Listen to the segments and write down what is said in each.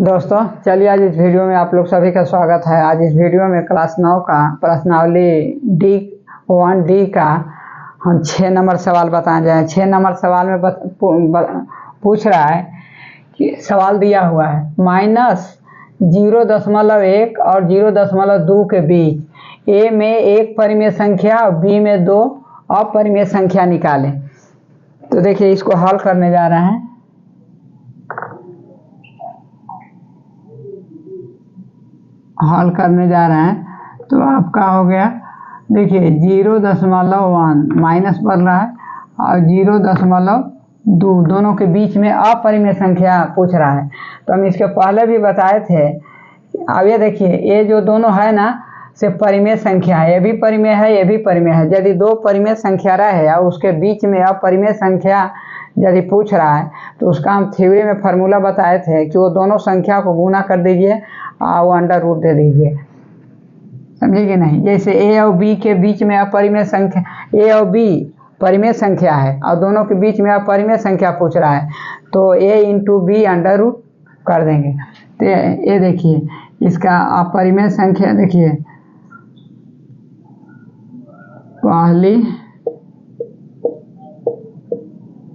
दोस्तों चलिए आज इस वीडियो में आप लोग सभी का स्वागत है। आज इस वीडियो में क्लास 9 का प्रश्नावली D1D का हम 6 नंबर सवाल बताने जाए। 6 नंबर सवाल में पूछ रहा है कि सवाल दिया हुआ है -0.1 और 0.2 के बीच ए में एक परिमेय संख्या और बी में दो अपरिमेय संख्या निकालें। तो देखिए इसको हल करने जा रहे हैं। हल करने जा रहे हैं तो आपका हो गया, देखिए 0.1 माइनस बढ़ रहा है और 0.2 दोनों के बीच में अपरिमेय संख्या पूछ रहा है। तो हम इसके पहले भी बताए थे। अब ये देखिए ये जो दोनों है ना से परिमेय संख्या है, ये भी परिमेय है ये भी परिमेय है। यदि दो परिमेय संख्या रहे और उसके बीच में अपरिमेय संख्या यदि पूछ रहा है तो उसका हम थ्योरी में फार्मूला बताए थे कि वो दोनों संख्या को गुना कर दीजिए और वो अंडर रूट दे दीजिए, समझे कि नहीं। जैसे ए और बी के बीच में अपरिमेय संख्या, ए और बी परिमेय संख्या है और दोनों के बीच में अपरिमेय संख्या पूछ रहा है तो ए इंटू बी अंडर रूट कर देंगे। तो ये देखिए इसका अपरिमेय संख्या, देखिए पहली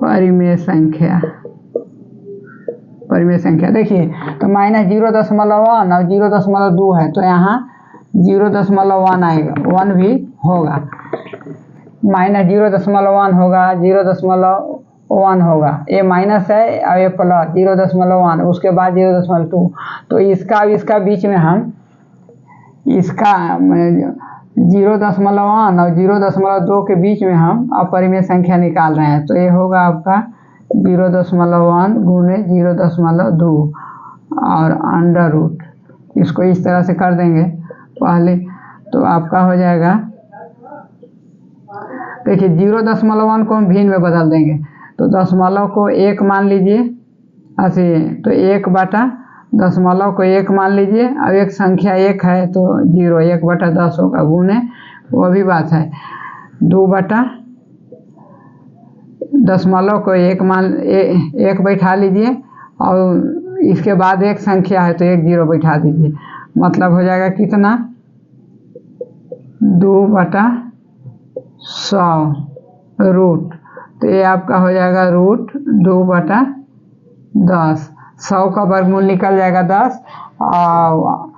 परिमेय संख्या देखिए तो -0.1 और 0.2 है तो यहाँ 0.1 आएगा, 1 भी होगा, -0.1 होगा, 0.1 होगा, ये माइनस है और ये प्लस 0.1, उसके बाद 0.2। तो इसका बीच में हम इसका 0.1 और 0.2 के बीच में हम अपरिमेय संख्या निकाल रहे हैं। तो ये होगा आपका 0.1 गुने 0.2 और अंडर रूट, इसको इस तरह से कर देंगे पहले तो आपका हो जाएगा। देखिए 0.1 को हम भिन्न में बदल देंगे तो दशमलव को 1 मान लीजिए, ऐसे तो 1/दशमलव को 1 मान लीजिए। अब एक संख्या 1 है तो 0, 1/10 होगा गुने, वो भी बात है 2/दशमलव को 1 बैठा लीजिए और इसके बाद एक संख्या है तो 1 0 बैठा दीजिए, मतलब हो जाएगा कितना 2/100 रूट। तो ये आपका हो जाएगा रूट 2/10, 100 का वर्गमूल निकल जाएगा 10 और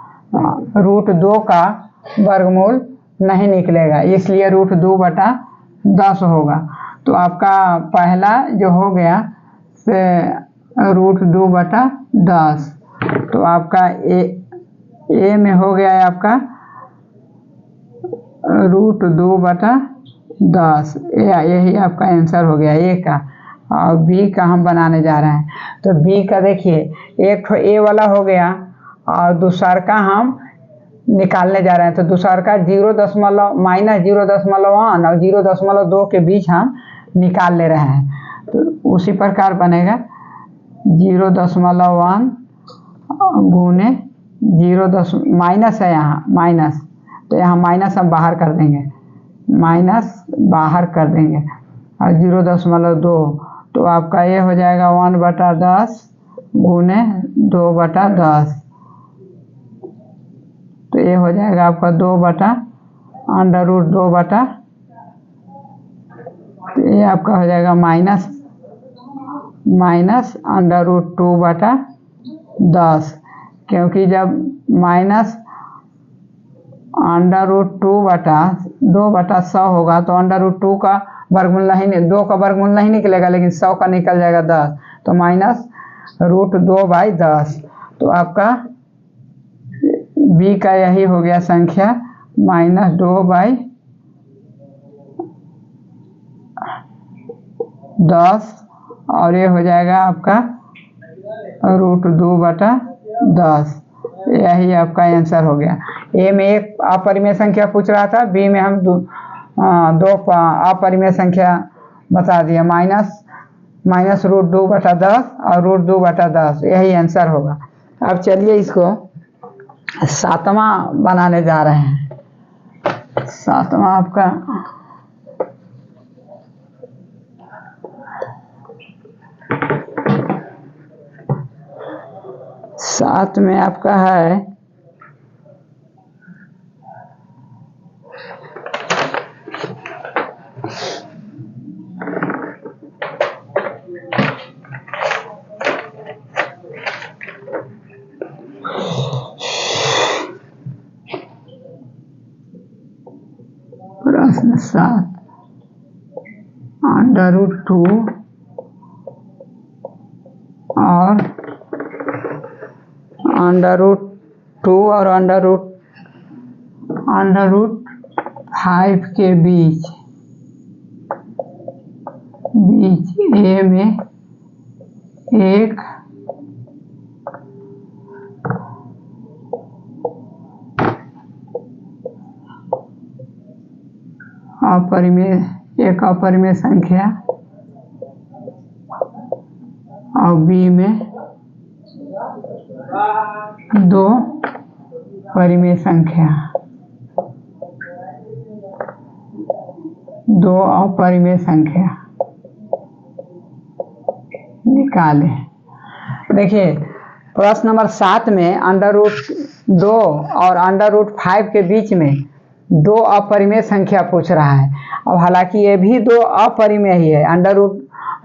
रूट 2 का वर्गमूल नहीं निकलेगा, इसलिए रूट 2/10 होगा। तो आपका पहला जो हो गया से रूट 2/10, तो आपका ए में हो गया है आपका रूट 2/10, यही आपका आंसर हो गया ए का। और बी का हम बनाने जा रहे हैं तो बी का देखिए एक तो ए वाला हो गया और दूसरा का हम निकालने जा रहे हैं। तो दूसरा का -0.1 और 0.2 के बीच हम निकाल ले रहे हैं। तो उसी प्रकार बनेगा 0.1 गुने 0 माइनस है, यहाँ माइनस तो यहाँ माइनस हम बाहर कर देंगे, और 0.2 तो आपका ये हो जाएगा 1/10 गुने 2/10, तो ये हो जाएगा आपका 2/√2, तो ये आपका हो जाएगा माइनस √2/10, क्योंकि जब -√2/100 होगा तो √2 का वर्गमूल नहीं, 2 का वर्गमूल नहीं निकलेगा लेकिन 100 का निकल जाएगा 10, तो -√2/10। तो आपका बी का यही हो गया संख्या -2/10 और ये हो जाएगा आपका √2/10, यही आपका आंसर हो गया। ए में एक अपरिमेय संख्या पूछ रहा था, बी में हम दो अपरिमेय संख्या बता दिया, -√2/10 और √2/10, यही आंसर होगा। अब चलिए इसको 7वां बनाने जा रहे हैं। 7वां आपका 7 में आपका है प्रश्न 7 √2 और √2 और √5 के बीच ए में एक अपरिमेय संख्या और बी में 2 परिमेय संख्या, 2 अपरिमेय संख्या निकाले। देखिए प्रश्न नंबर 7 में √2 और √5 के बीच में 2 अपरिमेय संख्या पूछ रहा है। अब हालांकि ये भी 2 अपरिमेय ही है,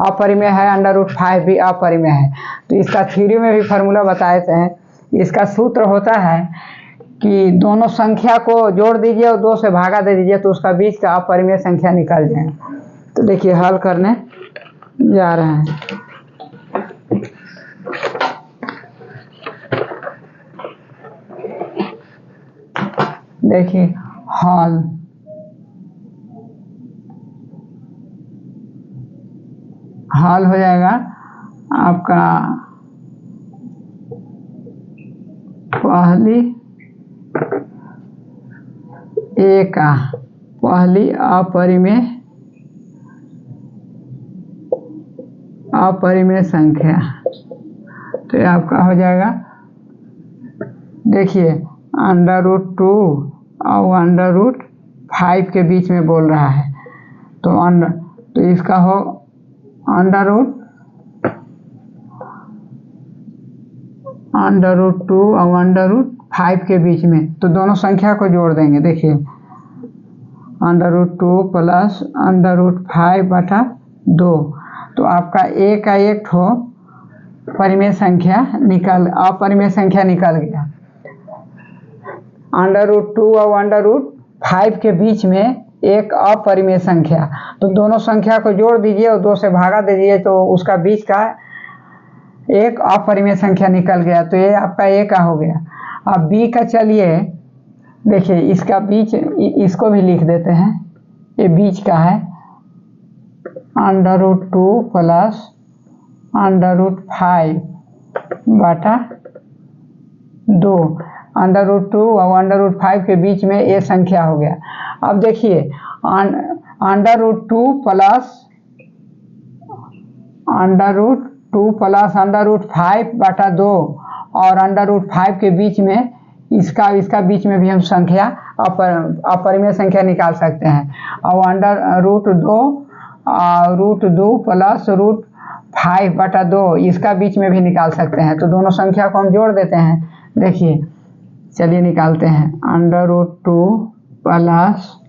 अपरिमेय है, √5 भी अपरिमेय है। तो इसका थ्योरी में भी फार्मूला बताए थे हैं। इसका सूत्र होता है कि दोनों संख्या को जोड़ दीजिए और 2 से भागा दे दीजिए तो उसका बीच का अपरिमेय संख्या निकल जाएगा। तो देखिए हल करने जा रहे हैं। देखिए हल हो जाएगा आपका पहली अपरिमेय संख्या। तो ये आपका हो जाएगा, देखिए √2 और √5 के बीच में बोल रहा है। तो इसका हो √2 और √5 के बीच में, तो दोनों संख्या को जोड़ देंगे। देखिए √2 प्लस √5/2, तो आपका a का एक ठो अपरिमेय संख्या निकल गया। √2 और √5 के बीच में एक अपरिमेय संख्या, तो दोनों संख्या को जोड़ दीजिए और 2 से भागा दे दीजिए तो उसका बीच का एक अपरिमेय संख्या निकल गया। तो ये आपका a का हो गया। अब b का चलिए देखिए, इसका बीच इसको भी लिख देते हैं। ये बीच का है √2 प्लस √5/2। √2 और √5 के बीच में ये संख्या हो गया। अब देखिए √2 प्लस √5/2 और √5 के बीच में इसका बीच में भी हम संख्या अपरिमेय संख्या निकाल सकते हैं। और √2 प्लस √5/2 इसका बीच में भी निकाल सकते हैं। तो दोनों संख्या को हम जोड़ देते हैं। देखिए चलिए निकालते हैं। √2 प्लस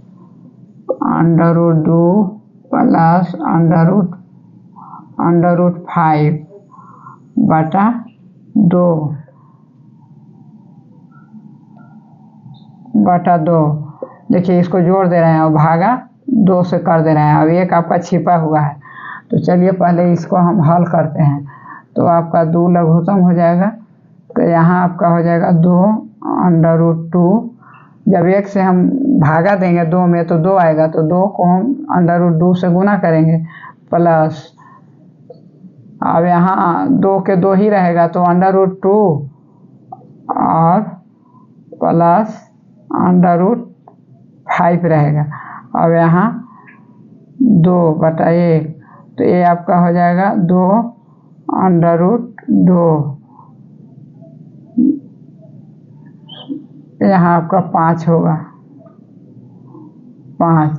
√5/2 देखिए इसको जोड़ दे रहे हैं और भागा 2 से कर दे रहे हैं। अब एक आपका छिपा हुआ है, तो चलिए पहले इसको हम हल करते हैं। तो आपका 2 लघुत्तम हो जाएगा। तो यहाँ आपका हो जाएगा 2 √2। जब 1 से हम भागा देंगे 2 में तो 2 आएगा, तो 2 को हम √2 से गुना करेंगे प्लस, अब यहाँ 2 के 2 ही रहेगा तो √2 और प्लस √5 रहेगा। अब यहाँ 2/1, तो ये आपका हो जाएगा 2 √2। यहाँ आपका 5 होगा, 5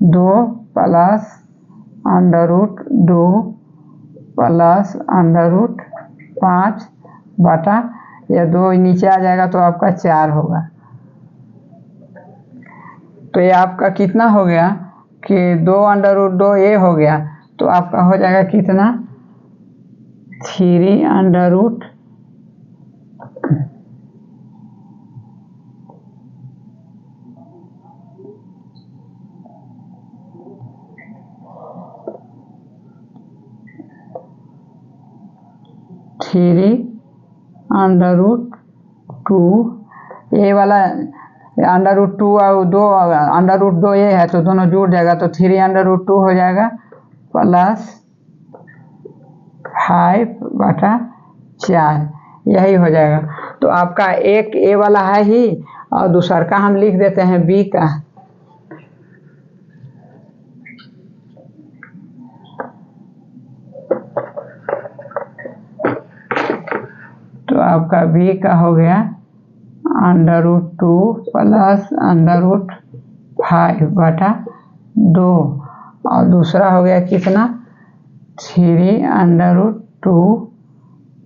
2 प्लस √2 प्लस √5/1 या 2 नीचे आ जाएगा तो आपका 4 होगा। तो ये आपका कितना हो गया कि 2√2a हो गया, तो आपका हो जाएगा कितना 3 √2 ए वाला √2 और 2 √2a है तो दोनों जुड़ जाएगा, तो 3√2 हो जाएगा प्लस 5/4 यही हो जाएगा। तो आपका एक ए वाला है ही और दूसरा का हम लिख देते हैं बी का। तो आपका बी का हो गया √2 प्लस √5/2 और दूसरा हो गया कितना 3√2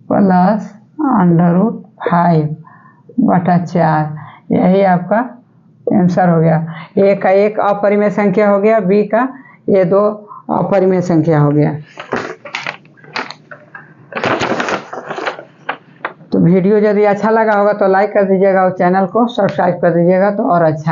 प्लस √5/4 यही आपका आंसर हो गया। ए का एक अपरिमेय संख्या हो गया, बी का ये 2 अपरिमेय संख्या हो गया। तो वीडियो यदि अच्छा लगा होगा तो लाइक कर दीजिएगा और चैनल को सब्सक्राइब कर दीजिएगा तो और अच्छा।